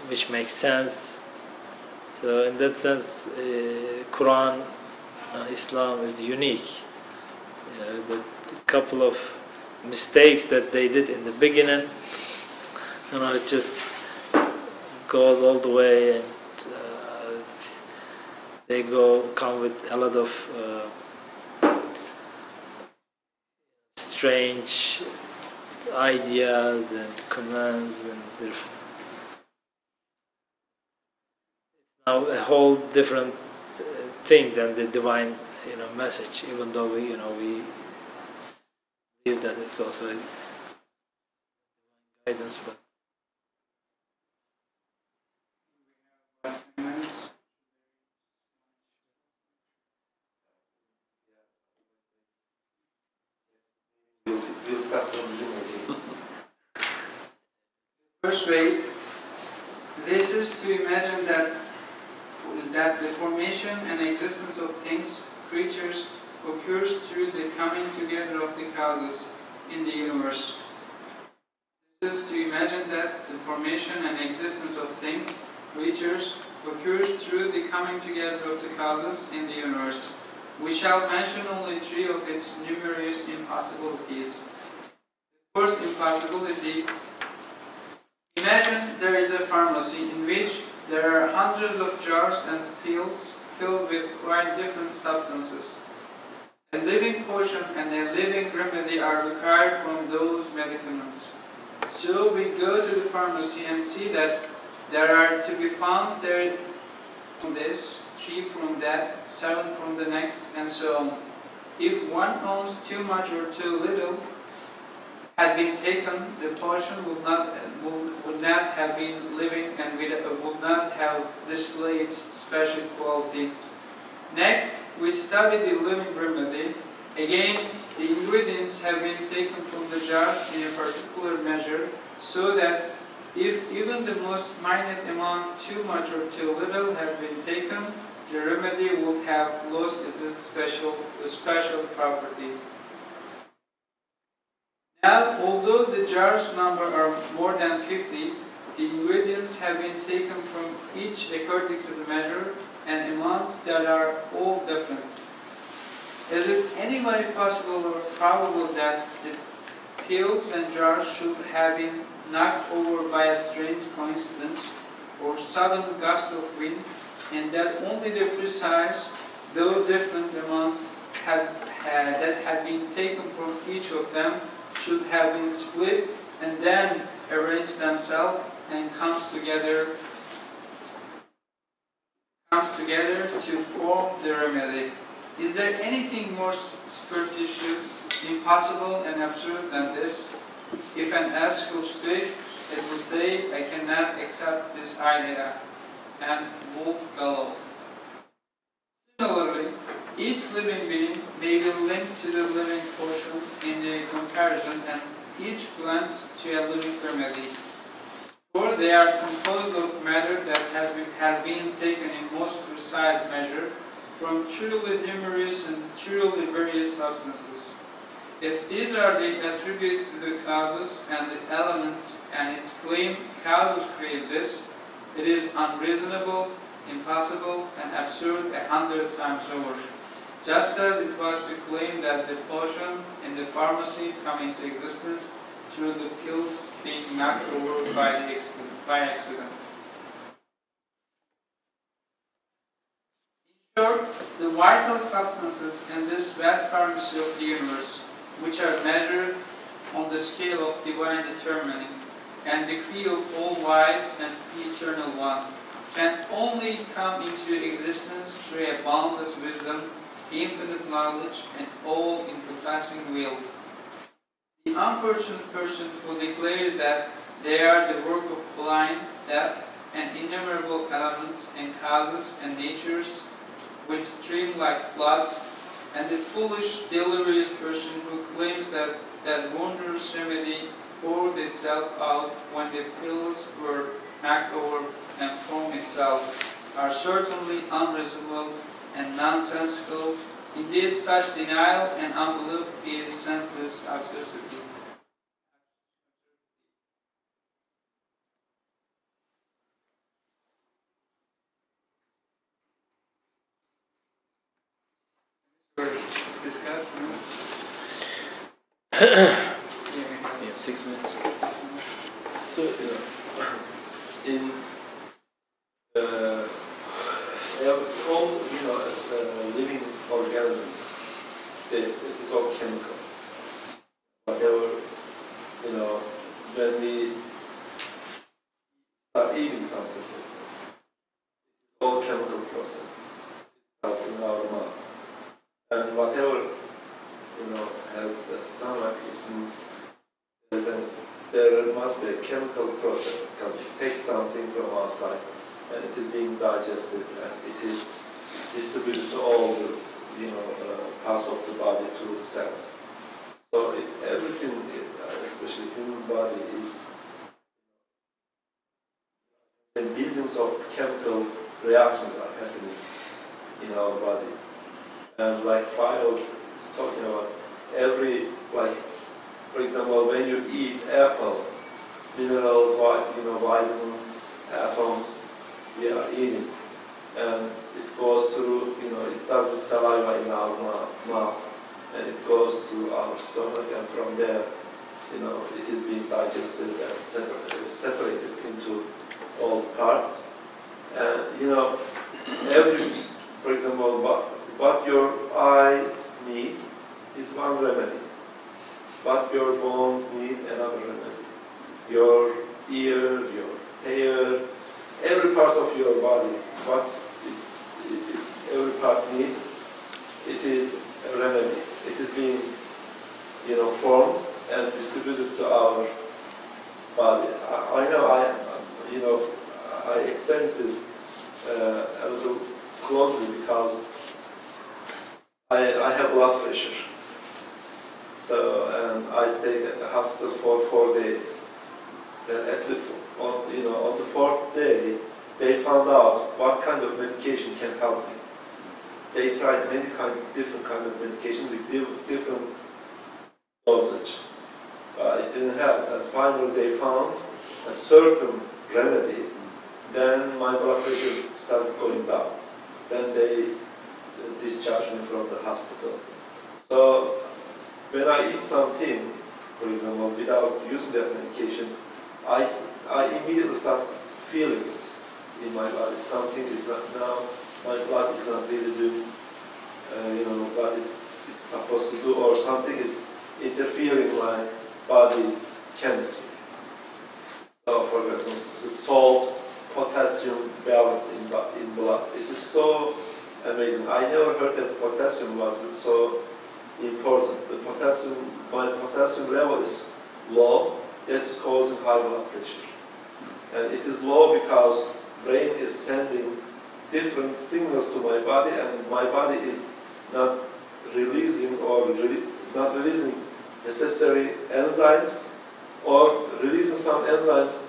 which makes sense. So in that sense, Quran, Islam is unique. The couple of mistakes that they did in the beginning, you know, it just goes all the way, and they come with a lot of strange ideas and commands, and now a whole different thing than the divine, you know, message. Even though we, you know, we believe that it's also a guidance, but We'll start from the beginning. First way, this is to imagine that the formation and existence of things, creatures, occurs through the coming together of the causes in the universe. This is to imagine that the formation and existence of things, creatures, occurs through the coming together of the causes in the universe. We shall mention only three of its numerous impossibilities. The first impossibility: imagine there is a pharmacy in which there are hundreds of jars and pills filled with quite different substances. A living potion and a living remedy are required from those medicaments. So we go to the pharmacy and see that there are to be found there from this, 3 from that, 7 from the next, and so on. If one owns too much or too little had been taken, the potion would not have been living and would not have displayed its special quality. Next, we study the living remedy. Again, the ingredients have been taken from the jars in a particular measure, so that if even the most minute amount, too much or too little, had been taken, the remedy would have lost its special property. Now, although the jars number are more than 50, the ingredients have been taken from each according to the measure and amounts that are all different. Is it anybody possible or probable that the pills and jars should have been knocked over by a strange coincidence or sudden gust of wind, and that only the precise, though different amounts that had been taken from each of them should have been split and then arranged themselves and comes together to form the remedy? Is there anything more superstitious, impossible, and absurd than this? If an ass could speak, it would say, "I cannot accept this idea," and would bellow. Similarly, each living being may be linked to the living portion in the comparison, and each plant to a living remedy. For they are composed of matter that has been taken in most precise measure from truly numerous and truly various substances. If these are the attributes to the causes and the elements, and its claim causes create this, it is unreasonable, impossible, and absurd 100 times over. Just as it was to claim that the potion in the pharmacy come into existence through the pills being knocked over by accident. In short, the vital substances in this vast pharmacy of the universe, which are measured on the scale of divine determining and decree of all wise and eternal one, can only come into existence through a boundless wisdom, infinite knowledge, and all-encompassing will. The unfortunate person who declares that they are the work of blind, deaf, and innumerable elements and causes and natures which stream like floods, and the foolish, delirious person who claims that wondrous remedy poured itself out when the pills were knocked over and formed itself, are certainly unreasonable and nonsensical. Indeed, such denial and unbelief is senseless absurdity. Let's discuss. You have 6 minutes. So, In all, as living organisms, it is all chemical. Whatever, when we start eating something, for example, it's all chemical process. It starts in our mouth. And whatever, has a stomach, it means there must be a chemical process, because you take something from outside and it is being digested and it is distributed to all the parts of the body through the cells. So everything, especially human body, is billions of chemical reactions are happening in our body. And like Files is talking about, for example, when you eat apple, minerals, vitamins, atoms, we are eating. And it goes through, it starts with saliva in our mouth, and it goes to our stomach, and from there, it is being digested and separated into all parts. And, for example, what your eyes need is one remedy. What your bones need, another remedy. Your ear, your hair, every part of your body, what every part needs, it is a remedy. It is being, formed and distributed to our body. I know I experienced this a little closely because I have blood pressure. So, and I stayed at the hospital for 4 days. Then on the 4th day, they found out what kind of medication can help me. They tried many different kind of medication with different dosage. It didn't help. And finally, they found a certain remedy. Then my blood pressure started going down. Then they discharged me from the hospital. So when I eat something, for example, without using that medication, I immediately start feeling it in my body. Something is not now, my blood is not really doing, what it's supposed to do, or something is interfering with my body's chemistry. So, for example, the salt, potassium balance in blood. It is so amazing. I never heard that potassium was so important. My potassium level is low. That is causing high blood pressure. And it is low because brain is sending different signals to my body, and my body is not releasing necessary enzymes, or releasing some enzymes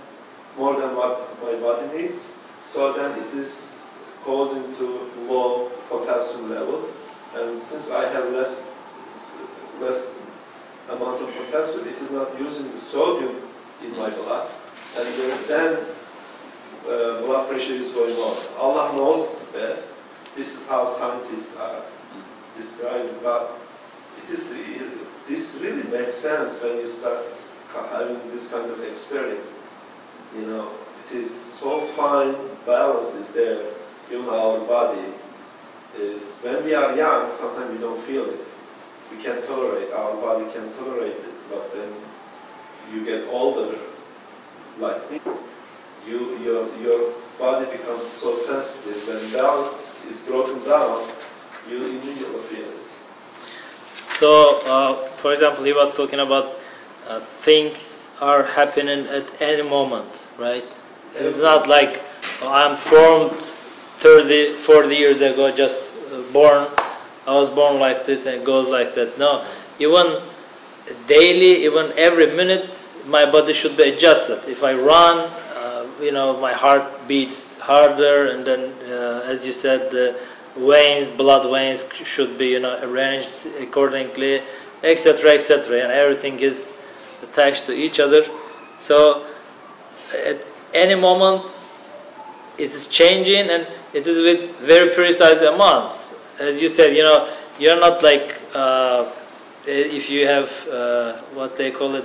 more than what my body needs. So then it is causing to low potassium level. And since I have less amount of potassium, it is not using the sodium in my blood, and then blood pressure is going on. Allah knows best. This is how scientists are describing, but this really makes sense when you start having this kind of experience. It is so fine, balance is there. Even our body is, when we are young, sometimes we don't feel it. We can tolerate, our body can tolerate it, but when you get older, like me, your body becomes so sensitive. When balance is broken down, you immediately feel it. So, for example, he was talking about things are happening at any moment, right? It's not like I'm formed 30, 40 years ago, just born. I was born like this and it goes like that. No, even daily, even every minute, my body should be adjusted. If I run, you know, my heart beats harder, and then, as you said, the veins, blood veins should be, you know, arranged accordingly, etc., etc., and everything is attached to each other. So at any moment it is changing, and it is with very precise amounts. As you said, you know, you're not like if you have what they call it,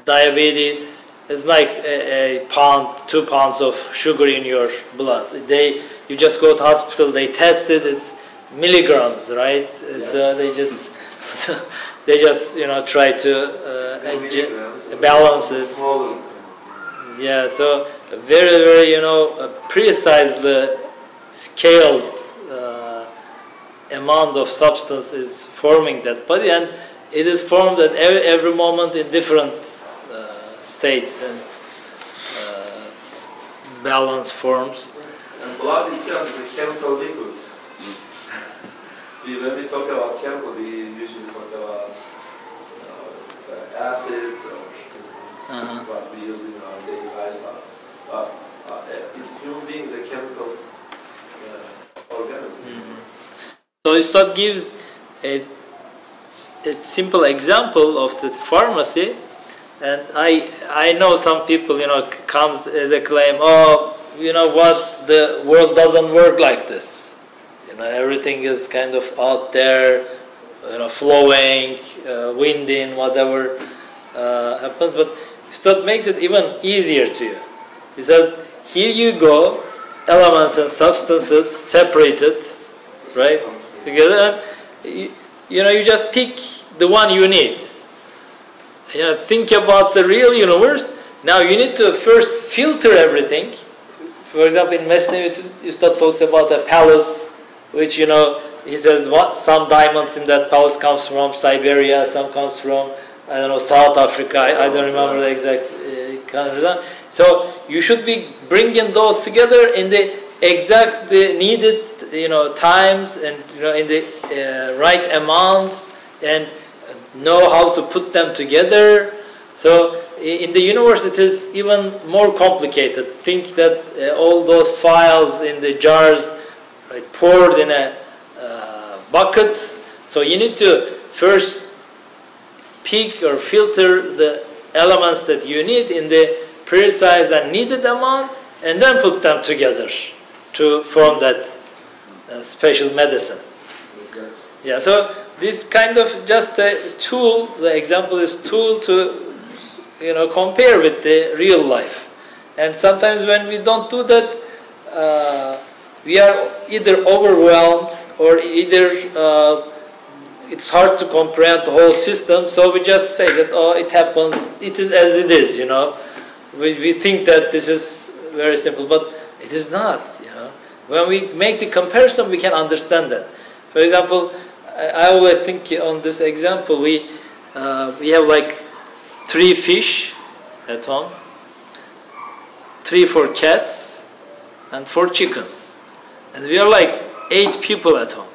diabetes. It's like a pound, 2 pounds of sugar in your blood. You just go to hospital, they test it, it's milligrams, right? It's, they just they just, you know, try to balance it. Yeah, so very, very, you know, precisely scaled amount of substance is forming that body, and it is formed at every moment in different states and balance forms. And blood itself is a chemical liquid. When we talk about chemical, we usually talk about acids or what we use in our daily lifestyle. But human beings are chemical organisms. So Ustad gives a simple example of the pharmacy, and I know some people, you know, comes as a claim, oh, you know what, the world doesn't work like this. You know, everything is kind of out there, you know, flowing, winding, whatever happens. But Ustad makes it even easier to you. He says, here you go, elements and substances separated, right, together, and you know, you just pick the one you need. You know, think about the real universe. Now you need to first filter everything. For example, in Mesnevi, Ustad talks about a palace, which, you know, he says some diamonds in that palace comes from Siberia, some comes from, I don't know, South Africa. I don't remember the exact country. So you should be bringing those together in the exact needed, you know, times, and, you know, in the right amounts, and know how to put them together. So in the universe it is even more complicated. Think that all those files in the jars, right, poured in a bucket. So you need to first pick or filter the elements that you need in the precise and needed amount, and then put them together to form that special medicine. Yeah, so this kind of just a tool, the example is tool to, you know, compare with the real life. And sometimes when we don't do that, we are either overwhelmed, or either it's hard to comprehend the whole system, so we just say that, oh, it happens, it is as it is, you know. We think that this is very simple, but it is not, you know. When we make the comparison, we can understand that. For example, I always think on this example, we have like 3 fish at home, 3 for cats, and 4 chickens. And we are like 8 people at home.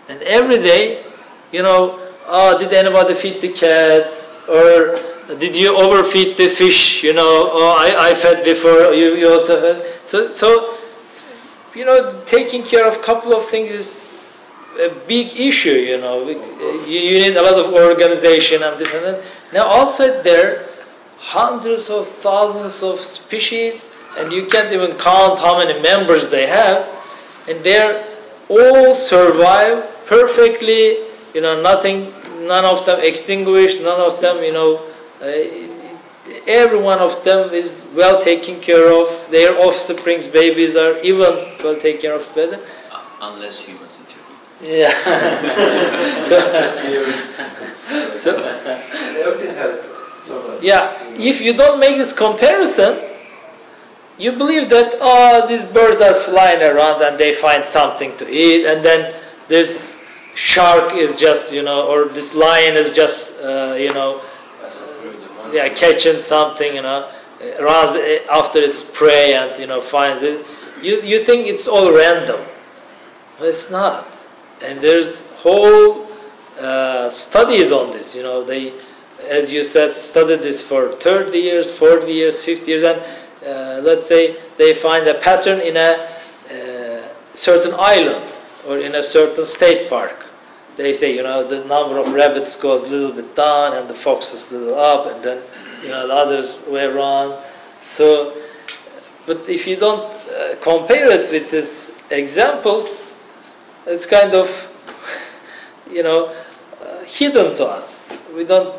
And every day, you know, oh, did anybody feed the cat? Or did you overfeed the fish? You know, oh, I fed before, you also fed. So, you know, taking care of a couple of things is a big issue, you know. You need a lot of organization and this and that. Now also there, hundreds of thousands of species, and you can't even count how many members they have, and they're all survive perfectly, you know, none of them extinguished, none of them, you know, every one of them is well taken care of. Their offsprings, babies are even well taken care of better. Unless humans intervene. Yeah. so Everything has stomach. yeah, if you don't make this comparison, you believe that, oh, these birds are flying around and they find something to eat, and then this shark is just, you know, or this lion is just, you know, yeah, catching something, you know, runs after its prey and, you know, finds it. You think it's all random, but it's not. And there's whole studies on this. You know, they as you said, study this for 30 years, 40 years, 50 years, and let's say they find a pattern in a certain island or in a certain state park. They say, you know, the number of rabbits goes a little bit down and the foxes a little up, and then, you know, the other way around. So, but if you don't compare it with these examples, it's kind of, you know, hidden to us. We don't,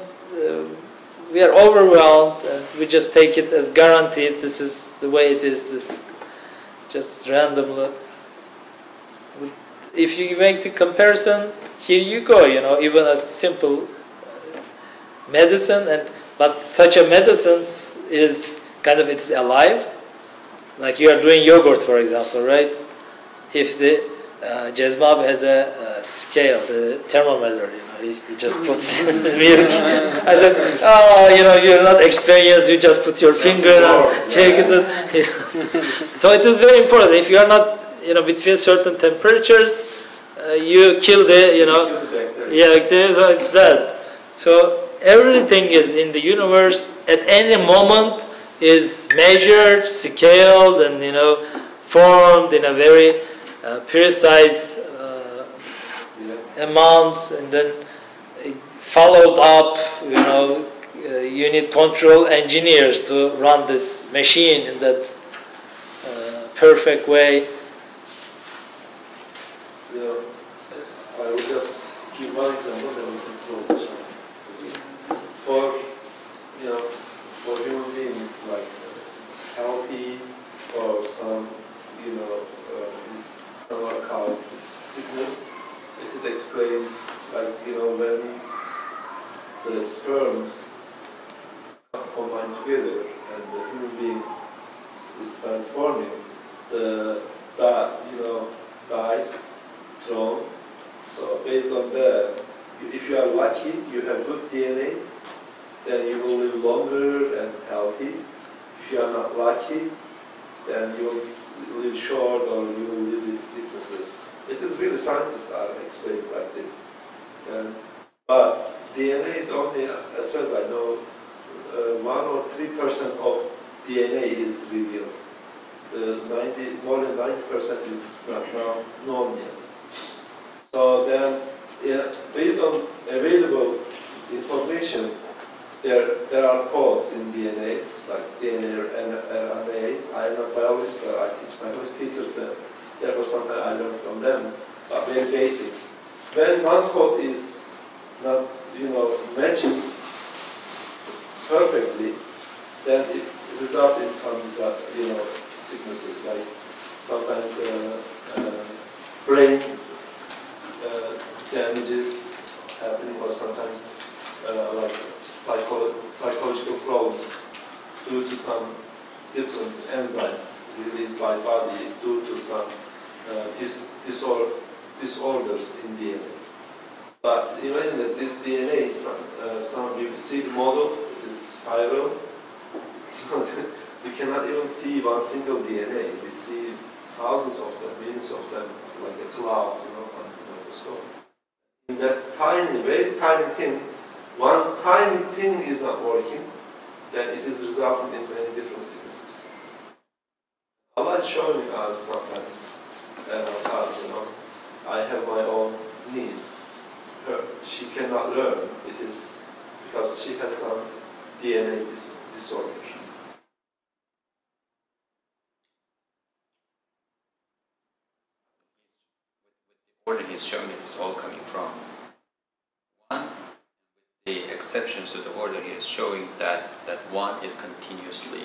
we are overwhelmed, and we just take it as guaranteed. This is the way it is. This just randomly. If you make the comparison, here you go. You know, even a simple medicine, but such a medicine is kind of, it's alive. Like you are doing yogurt, for example, right? If the Jezmab has a scale, the thermometer, you know, he just puts in the milk. I said, oh, you know, you're not experienced, you just put your finger and check it. So it is very important. If you are not, you know, between certain temperatures, you kill the, you know, bacteria, so it's dead. So everything is in the universe at any moment is measured, scaled, and, you know, formed in a very precise amounts, and then followed up. You know, you need control engineers to run this machine in that perfect way. Yeah, I will just give one example, then we can close the chapter. For, you know, for human beings, like healthy or some, you know, stomach called sickness, it is explained, like, you know, when the sperms combine together and the human being start forming, the you know, dies thrown. So based on that, if you are lucky, you have good DNA, then you will live longer and healthy. If you are not lucky, then you will live short, or you will live with sicknesses. It is really, scientists are explaining like this. But DNA is only, as far as I know, 1 or 3% of DNA is revealed. More than 90% is not now known yet. So then, yeah, based on available information, there are codes in DNA, like DNA and RNA. I am not a biologist, but I teach biology teachers that. Therefore, sometimes I learn from them, but very basic. When one code is not, you know, matching perfectly, then it results in some, you know, sicknesses, like sometimes brain damages happening, or sometimes like psychological problems due to some different enzymes released by body due to some disorders in DNA. But imagine that this DNA is some of you see the model, it is spiral. We cannot even see one single DNA. We see thousands of them, millions of them, like a cloud, you know, on the microscope. In that tiny, very tiny thing, one tiny thing is not working, then it is resulting in many different sicknesses. Allah is showing us sometimes, us, you know, I have my own niece. She cannot learn. It is because she has some DNA disorder. The order he's showing it is all coming from one. The exceptions to the order he is showing that one is continuously